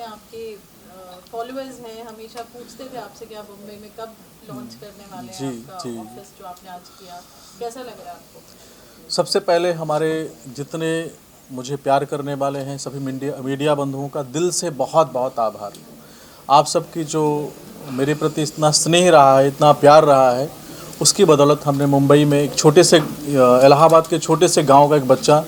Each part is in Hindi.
हैं आपके फॉलोअर्स हैं, हमेशा पूछते थे आपसे कि आप मुंबई में कब लॉन्च करने वाले हैं आपका ऑफिस जो आपने आज किया, कैसा लग रहा है आपको? सबसे पहले हमारे जितने मुझे प्यार करने वाले हैं सभी मीडिया बंधुओं का दिल से बहुत बहुत आभार। आप सबकी जो मेरे प्रति इतना स्नेह रहा है, इतना प्यार रहा है, उसकी बदौलत हमने मुंबई में एक छोटे से इलाहाबाद के छोटे से गांव का एक बच्चा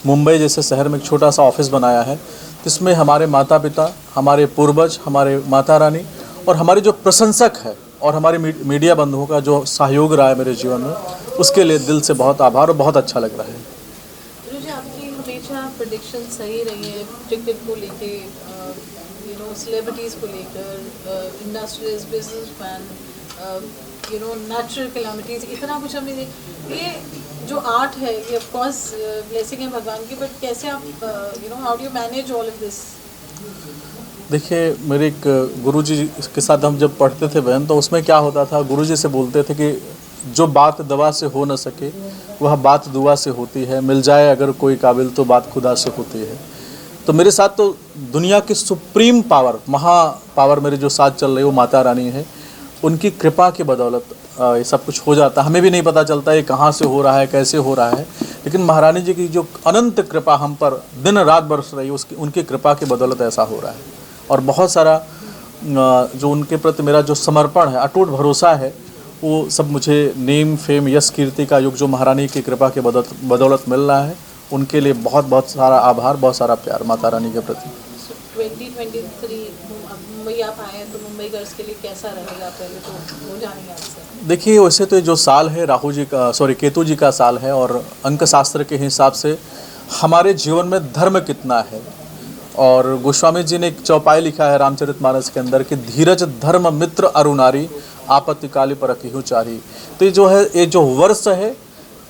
मुंबई जैसे शहर में एक छोटा सा ऑफिस बनाया है, जिसमें हमारे माता पिता, हमारे पूर्वज, हमारे माता रानी और हमारे जो प्रशंसक है और हमारे मीडिया बंधुओं का जो सहयोग रहा है मेरे जीवन में, उसके लिए दिल से बहुत आभार और बहुत अच्छा लग रहा है। जी, आपकी हमेशा प्रेडिक्शन सही रही है क्रिकेट को लेके, सेलिब्रिटीज़ को लेकर, इंडस्ट्रीज, बिजनेसमैन, नेचुरल कैलामिटीज़, इतना कुछ हमने ये जो आर्ट है ये ऑफ कोर्स ब्लेसिंग है भगवान की, बट कैसे आप how do you manage all of this? देखिए, मेरे एक गुरुजी के साथ हम जब पढ़ते थे बहन, तो उसमें क्या होता था, गुरुजी से बोलते थे कि जो बात दवा से हो न सके वह बात दुआ से होती है, मिल जाए अगर कोई काबिल तो बात खुदा से होती है। तो मेरे साथ तो दुनिया की सुप्रीम पावर, महा पावर मेरे जो साथ चल रही है वो माता रानी है। उनकी कृपा की बदौलत ये सब कुछ हो जाता है। हमें भी नहीं पता चलता ये कहाँ से हो रहा है, कैसे हो रहा है, लेकिन महारानी जी की जो अनंत कृपा हम पर दिन रात बरस रही है, उसकी उनकी कृपा की बदौलत ऐसा हो रहा है। और बहुत सारा जो उनके प्रति मेरा जो समर्पण है, अटूट भरोसा है, वो सब मुझे नेम, फेम, यश, कीर्ति का युग जो महारानी की कृपा के बदौलत मिल रहा है, उनके लिए बहुत बहुत सारा आभार, बहुत सारा प्यार माता रानी के प्रति। 2023 मुंबई आप आए हैं तो मुंबई गर्ल्स के लिए कैसा रहेगा, पहले तो वो जानेंगे आपसे। देखिए, वैसे तो जो साल है केतु जी का साल है, और अंक शास्त्र के हिसाब से हमारे जीवन में धर्म कितना है, और गोस्वामी जी ने एक चौपाई लिखा है रामचरितमानस के अंदर कि धीरज धर्म मित्र अरुणारी आपत्ति काली परखिहु चारी। तो ये जो है, ये जो वर्ष है,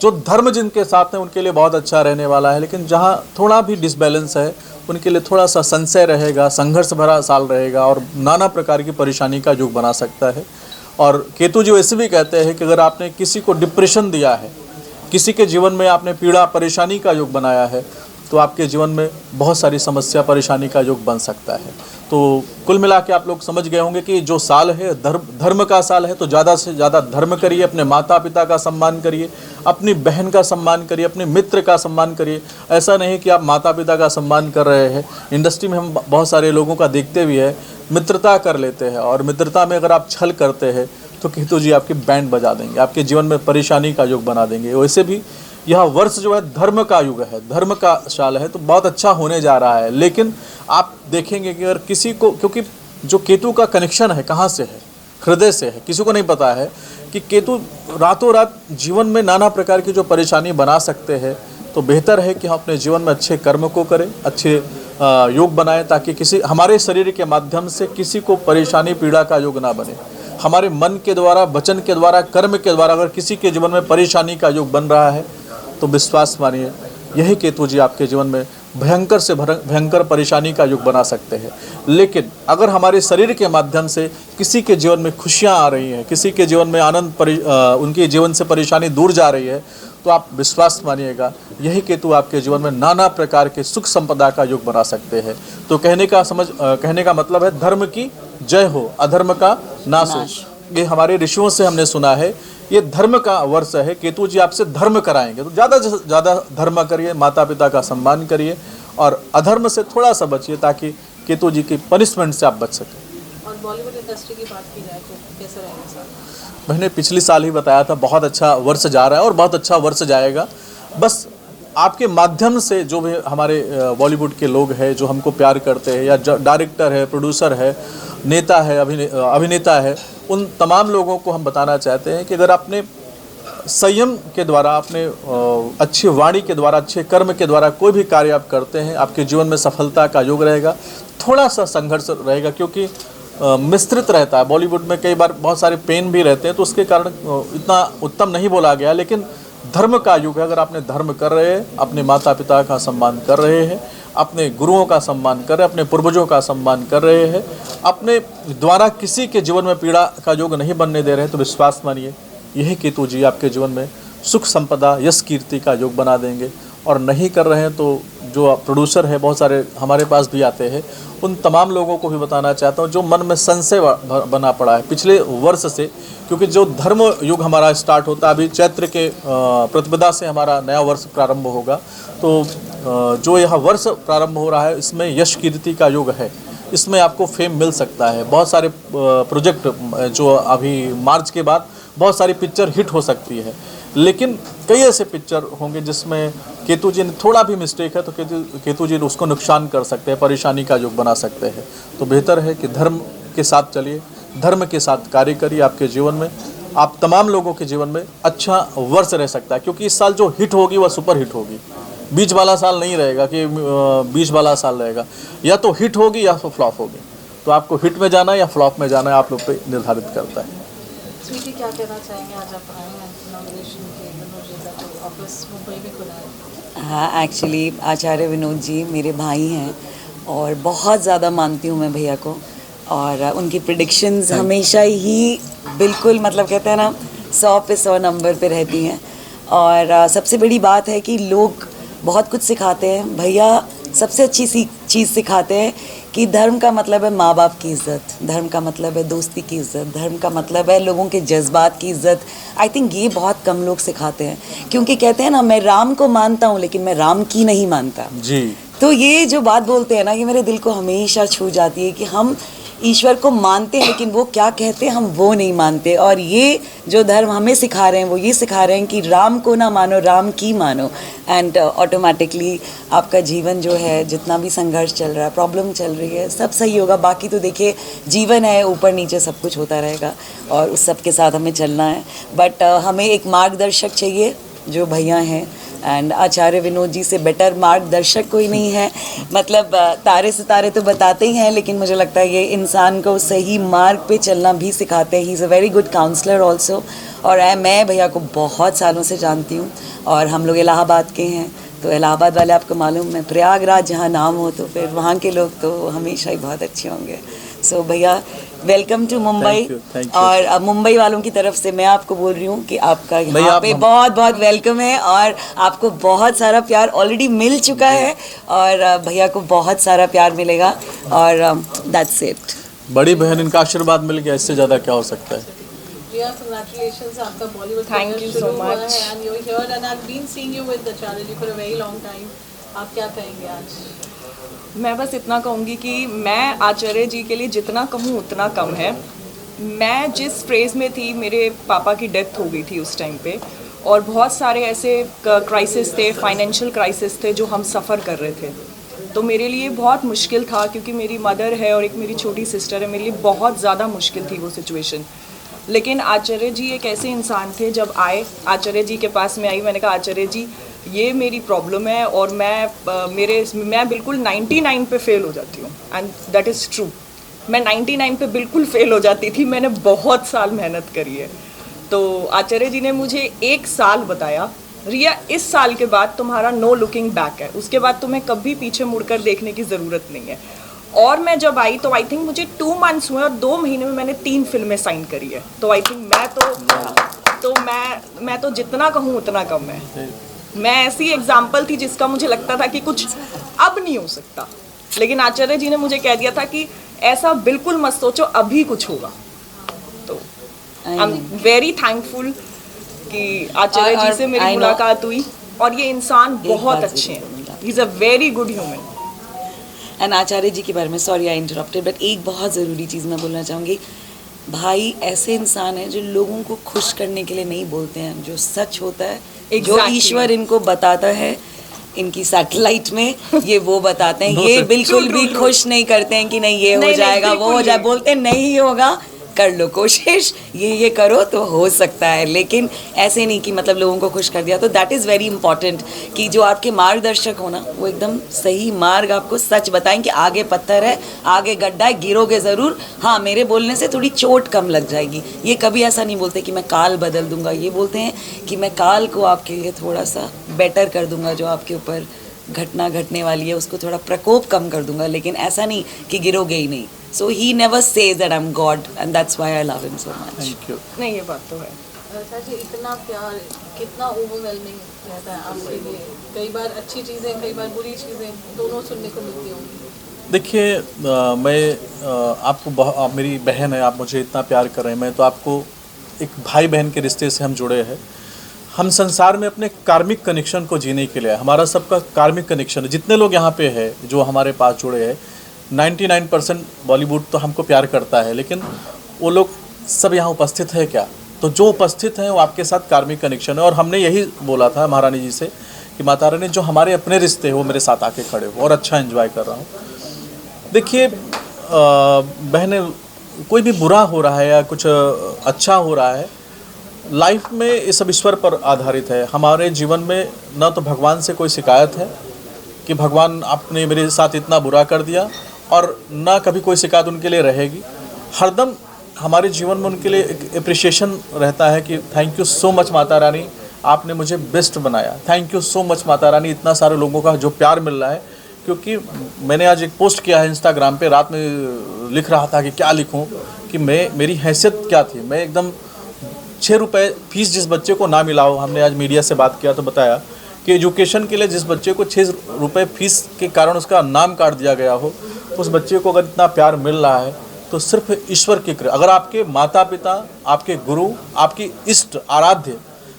जो धर्म जिनके साथ है उनके लिए बहुत अच्छा रहने वाला है, लेकिन जहाँ थोड़ा भी डिसबैलेंस है उनके लिए थोड़ा सा संशय रहेगा, संघर्ष भरा साल रहेगा और नाना प्रकार की परेशानी का युग बना सकता है। और केतु जी वैसे भी कहते हैं कि अगर आपने किसी को डिप्रेशन दिया है, किसी के जीवन में आपने पीड़ा परेशानी का युग बनाया है, तो आपके जीवन में बहुत सारी समस्या परेशानी का युग बन सकता है। तो कुल मिला के आप लोग समझ गए होंगे कि जो साल है धर्म का साल है, तो ज़्यादा से ज़्यादा धर्म करिए, अपने माता पिता का सम्मान करिए, अपनी बहन का सम्मान करिए, अपने मित्र का सम्मान करिए। ऐसा नहीं कि आप माता पिता का सम्मान कर रहे हैं, इंडस्ट्री में हम बहुत सारे लोगों का देखते भी है, मित्रता कर लेते हैं, और मित्रता में अगर आप छल करते हैं तो केतु जी आपकी बैंड बजा देंगे, आपके जीवन में परेशानी का युग बना देंगे। वैसे भी यह वर्ष जो है धर्म का युग है, धर्म का साल है, तो बहुत अच्छा होने जा रहा है। लेकिन आप देखेंगे कि अगर किसी को, क्योंकि जो केतु का कनेक्शन है कहाँ से है, हृदय से है, किसी को नहीं पता है कि केतु रातों रात जीवन में नाना प्रकार की जो परेशानी बना सकते हैं, तो बेहतर है कि हम अपने जीवन में अच्छे कर्म को करें, अच्छे योग बनाएं, ताकि किसी हमारे शरीर के माध्यम से किसी को परेशानी पीड़ा का योग ना बने। हमारे मन के द्वारा, वचन के द्वारा, कर्म के द्वारा अगर किसी के जीवन में परेशानी का योग बन रहा है, तो विश्वास मानिए यही केतु जी आपके जीवन में भयंकर से भयंकर परेशानी का युग बना सकते हैं। लेकिन अगर हमारे शरीर के माध्यम से किसी के जीवन में खुशियां आ रही हैं, किसी के जीवन में आनंद, उनके जीवन से परेशानी दूर जा रही है, तो आप विश्वास मानिएगा यही केतु आपके जीवन में नाना प्रकार के सुख संपदा का युग बना सकते हैं। तो कहने का मतलब है धर्म की जय हो, अधर्म का नाश हो। ये हमारे ऋषियों से हमने सुना है, ये धर्म का वर्ष है। केतु जी आपसे धर्म कराएंगे, तो ज़्यादा से ज़्यादा धर्म करिए, माता पिता का सम्मान करिए, और अधर्म से थोड़ा सा बचिए, ताकि केतु जी की पनिशमेंट से आप बच सकें। और बॉलीवुड इंडस्ट्री की बात की जाए तो कैसा रहेगा सर? मैंने पिछले साल ही बताया था, बहुत अच्छा वर्ष जा रहा है और बहुत अच्छा वर्ष जाएगा। बस आपके माध्यम से जो भी हमारे बॉलीवुड के लोग हैं जो हमको प्यार करते हैं, या डायरेक्टर है, प्रोड्यूसर है, नेता है, अभिनेता है, उन तमाम लोगों को हम बताना चाहते हैं कि अगर आपने संयम के द्वारा, अपने अच्छी वाणी के द्वारा, अच्छे कर्म के द्वारा कोई भी कार्य आप करते हैं, आपके जीवन में सफलता का योग रहेगा। थोड़ा सा संघर्ष रहेगा, क्योंकि मिश्रित रहता है। बॉलीवुड में कई बार बहुत सारे पेन भी रहते हैं, तो उसके कारण इतना उत्तम नहीं बोला गया। लेकिन धर्म का युग है, अगर आपने धर्म कर रहे हैं, अपने माता पिता का सम्मान कर रहे हैं, अपने गुरुओं का सम्मान कर रहे हैं, अपने पूर्वजों का सम्मान कर रहे हैं, अपने द्वारा किसी के जीवन में पीड़ा का योग नहीं बनने दे रहे हैं, तो विश्वास मानिए यही केतु जी आपके जीवन में सुख संपदा, यश, कीर्ति का योग बना देंगे। और नहीं कर रहे हैं तो जो प्रोड्यूसर है बहुत सारे हमारे पास भी आते हैं, उन तमाम लोगों को भी बताना चाहता हूँ जो मन में संशय बना पड़ा है पिछले वर्ष से, क्योंकि जो धर्म युग हमारा स्टार्ट होता है अभी चैत्र के प्रतिपदा से हमारा नया वर्ष प्रारंभ होगा। तो जो यह वर्ष प्रारंभ हो रहा है इसमें यश कीर्ति का युग है, इसमें आपको फेम मिल सकता है। बहुत सारे प्रोजेक्ट जो अभी मार्च के बाद बहुत सारी पिक्चर हिट हो सकती है, लेकिन कई ऐसे पिक्चर होंगे जिसमें केतु जी ने थोड़ा भी मिस्टेक है तो केतु जी उसको नुकसान कर सकते हैं, परेशानी का युग बना सकते हैं। तो बेहतर है कि धर्म के साथ चलिए, धर्म के साथ कार्य करिए, आपके जीवन में, आप तमाम लोगों के जीवन में अच्छा वर्ष रह सकता है, क्योंकि इस साल जो हिट होगी वह सुपर हिट होगी। बीच वाला साल नहीं रहेगा कि बीच वाला साल रहेगा, या तो हिट होगी या तो फ्लॉप होगी। तो आपको हिट में जाना है या फ्लॉप में जाना है आप लोग पे निर्धारित करता है। स्वीटी, क्या कहना चाहेंगे? आज आप आए हैं नॉमिनेशन के विनोद जी का जो ऑफिस मुंबई में खुला है। हाँ, एक्चुअली आचार्य विनोद जी मेरे भाई हैं और बहुत ज़्यादा मानती हूँ मैं भैया को, और उनकी प्रेडिक्शंस हमेशा ही बिल्कुल मतलब कहते हैं ना 100 पे 100 नंबर पे रहती हैं। और सबसे बड़ी बात है कि लोग बहुत कुछ सिखाते हैं, भैया सबसे अच्छी चीज़ सिखाते हैं कि धर्म का मतलब है माँ बाप की इज़्ज़त, धर्म का मतलब है दोस्ती की इज़्ज़त, धर्म का मतलब है लोगों के जज्बात की इज़्ज़त। आई थिंक ये बहुत कम लोग सिखाते हैं, क्योंकि कहते हैं ना मैं राम को मानता हूँ लेकिन मैं राम की नहीं मानता जी। तो ये जो बात बोलते हैं ना, ये मेरे दिल को हमेशा छू जाती है कि हम ईश्वर को मानते हैं लेकिन वो क्या कहते हैं हम वो नहीं मानते। और ये जो धर्म हमें सिखा रहे हैं वो ये सिखा रहे हैं कि राम को ना मानो, राम की मानो, एंड ऑटोमेटिकली आपका जीवन जो है, जितना भी संघर्ष चल रहा है, प्रॉब्लम चल रही है, सब सही होगा। बाकी तो देखिए जीवन है, ऊपर नीचे सब कुछ होता रहेगा और उस सब के साथ हमें चलना है। बट हमें एक मार्गदर्शक चाहिए जो भैया हैं, एंड आचार्य विनोद जी से बेटर मार्गदर्शक कोई नहीं है। मतलब तारे सितारे तो बताते ही हैं, लेकिन मुझे लगता है ये इंसान को सही मार्ग पे चलना भी सिखाते हैं। He is a very good counsellor also. और मैं भैया को बहुत सालों से जानती हूँ और हम लोग इलाहाबाद के हैं, तो इलाहाबाद वाले आपको मालूम है प्रयागराज जहाँ नाम हो तो फिर वहाँ के लोग तो हमेशा ही बहुत अच्छे होंगे। सो भैया welcome to Mumbai. Thank you. और मुंबई वालों की तरफ से मैं आपको बोल रही हूँ कि आपका यहाँ पे बहुत बहुत वेलकम है और आपको बहुत सारा प्यार ऑलरेडी मिल चुका है और भैया को बहुत सारा प्यार मिलेगा और दैट्स इट। बड़ी बहन, इनका आशीर्वाद मिल गया, इससे ज़्यादा क्या हो सकता है। Priya, congratulations, आपका Bollywood Thank you so much. and you're here and I've been seeing you with Acharya ji for a very long time. आप क्या कहेंगे आज? मैं बस इतना कहूँगी कि मैं आचार्य जी के लिए जितना कहूँ उतना कम है। मैं जिस फ्रेज़ में थी, मेरे पापा की डेथ हो गई थी उस टाइम पे, और बहुत सारे ऐसे क्राइसिस थे, फाइनेंशियल क्राइसिस थे जो हम सफ़र कर रहे थे। तो मेरे लिए बहुत मुश्किल था, क्योंकि मेरी मदर है और एक मेरी छोटी सिस्टर है, मेरे लिए बहुत ज़्यादा मुश्किल थी वो सिचुएशन। लेकिन आचार्य जी एक ऐसे इंसान थे, जब आए आचार्य जी के पास में आई, मैंने कहा आचार्य जी ये मेरी प्रॉब्लम है और मैं बिल्कुल 99 पे फेल हो जाती हूँ, एंड दैट इज़ ट्रू। मैं 99 पे बिल्कुल फेल हो जाती थी, मैंने बहुत साल मेहनत करी है। तो आचार्य जी ने मुझे 1 साल बताया, रिया इस साल के बाद तुम्हारा नो लुकिंग बैक है, उसके बाद तुम्हें कभी पीछे मुड़कर देखने की ज़रूरत नहीं है। और मैं जब आई तो आई थिंक मुझे 2 मंथ्स हुए और 2 महीने में मैंने 3 फिल्में साइन करी है। तो आई थिंक मैं तो जितना कहूँ उतना कम है। मैं ऐसी एग्जाम्पल थी जिसका मुझे लगता था कि कुछ अब नहीं हो सकता, लेकिन आचार्य जी ने मुझे कह दिया था कि ऐसा बिल्कुल मत सोचो, अभी कुछ होगा। तो आई एम वेरी थैंकफुल कि आचार्य जी से मेरी मुलाकात हुई, और ये इंसान बहुत अच्छे हैं, he is a very good human. And Acharya ji के बारे में, सॉरी आई इंटरप्टेड, बट एक बहुत ज़रूरी चीज़ मैं बोलना चाहूँगी। भाई ऐसे इंसान हैं जो लोगों को खुश करने के लिए नहीं बोलते हैं, जो सच होता है जो ईश्वर इनको बताता है इनकी सैटेलाइट में, ये वो बताते हैं। ये बिल्कुल भी खुश नहीं करते हैं कि नहीं ये हो जाएगा, वो हो जाए, बोलते हैं नहीं होगा, कर लो कोशिश, ये करो तो हो सकता है। लेकिन ऐसे नहीं कि मतलब लोगों को खुश कर दिया। तो दैट इज़ वेरी इंपॉर्टेंट कि जो आपके मार्गदर्शक हो ना, वो एकदम सही मार्ग आपको सच बताएं कि आगे पत्थर है, आगे गड्ढा है, गिरोगे ज़रूर। हाँ, मेरे बोलने से थोड़ी चोट कम लग जाएगी। ये कभी ऐसा नहीं बोलते कि मैं काल बदल दूंगा, ये बोलते हैं कि मैं काल को आपके लिए थोड़ा सा बेटर कर दूंगा, जो आपके ऊपर घटना घटने वाली है उसको थोड़ा प्रकोप कम कर दूंगा, लेकिन ऐसा नहीं कि गिरोगे ही नहीं। So he never says that I'm God, and that's why I love him so much. Thank you. नहीं, ये बात तो है। सर जी इतना प्यार कितना ओवरवेलमिंग रहता है आपके लिए, कई बार अच्छी चीज़ें कई बार बुरी चीज़ें दोनों सुनने को मिलती होंगी। देखिए आपको आप मेरी बहन है, आप मुझे इतना प्यार कर रहे हैं, मैं तो आपको एक भाई बहन के रिश्ते से हम जुड़े हैं। हम संसार में अपने कार्मिक कनेक्शन को जीने के लिए, हमारा सबका कार्मिक कनेक्शन, जितने लोग यहाँ पे है जो हमारे पास जुड़े हैं, 99% बॉलीवुड तो हमको प्यार करता है, लेकिन वो लोग सब यहाँ उपस्थित है क्या? तो जो उपस्थित हैं वो आपके साथ कार्मिक कनेक्शन है। और हमने यही बोला था महारानी जी से कि माता रानी जो हमारे अपने रिश्ते हैं वो मेरे साथ आके खड़े हो, और अच्छा एंजॉय कर रहा हूँ। देखिए बहने, कोई भी बुरा हो रहा है या कुछ अच्छा हो रहा है, लाइफ में ये सब ईश्वर पर आधारित है। हमारे जीवन में न तो भगवान से कोई शिकायत है कि भगवान आपने मेरे साथ इतना बुरा कर दिया, और ना कभी कोई शिकायत उनके लिए रहेगी। हरदम हमारे जीवन में उनके लिए एक अप्रिशिएशन रहता है कि thank you so much Mata Rani, आपने मुझे बेस्ट बनाया। Thank you so much Mata Rani, इतना सारे लोगों का जो प्यार मिल रहा है। क्योंकि मैंने आज एक पोस्ट किया है इंस्टाग्राम पे, रात में लिख रहा था कि क्या लिखूं, कि मेरी हैसियत क्या थी। मैं एकदम 6 रुपये फीस जिस बच्चे को ना मिला हो, हमने आज मीडिया से बात किया तो बताया कि एजुकेशन के लिए जिस बच्चे को 6 रुपये फीस के कारण उसका नाम काट दिया गया हो, उस बच्चे को अगर इतना प्यार मिल रहा है तो सिर्फ ईश्वर की कृपा। अगर आपके माता पिता, आपके गुरु, आपकी इष्ट आराध्य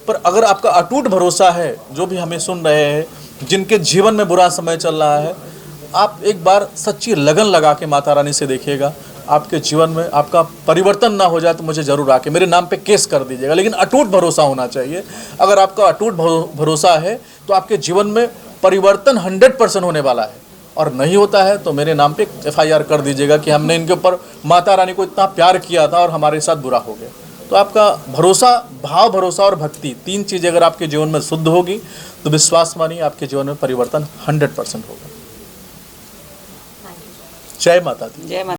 पर अगर आपका अटूट भरोसा है, जो भी हमें सुन रहे हैं, जिनके जीवन में बुरा समय चल रहा है, आप एक बार सच्ची लगन लगा के माता रानी से देखिएगा, आपके जीवन में आपका परिवर्तन ना हो जाए तो मुझे ज़रूर आके मेरे नाम पे केस कर दीजिएगा। लेकिन अटूट भरोसा होना चाहिए। अगर आपका अटूट भरोसा है तो आपके जीवन में परिवर्तन 100% होने वाला है, और नहीं होता है तो मेरे नाम पे FIR कर दीजिएगा कि हमने इनके ऊपर, माता रानी को इतना प्यार किया था और हमारे साथ बुरा हो गया। तो आपका भरोसा, भाव, भरोसा और भक्ति, 3 चीज़ें अगर आपके जीवन में शुद्ध होगी तो विश्वास मानिए आपके जीवन में परिवर्तन 100% होगा। जय माता दी। जय माता।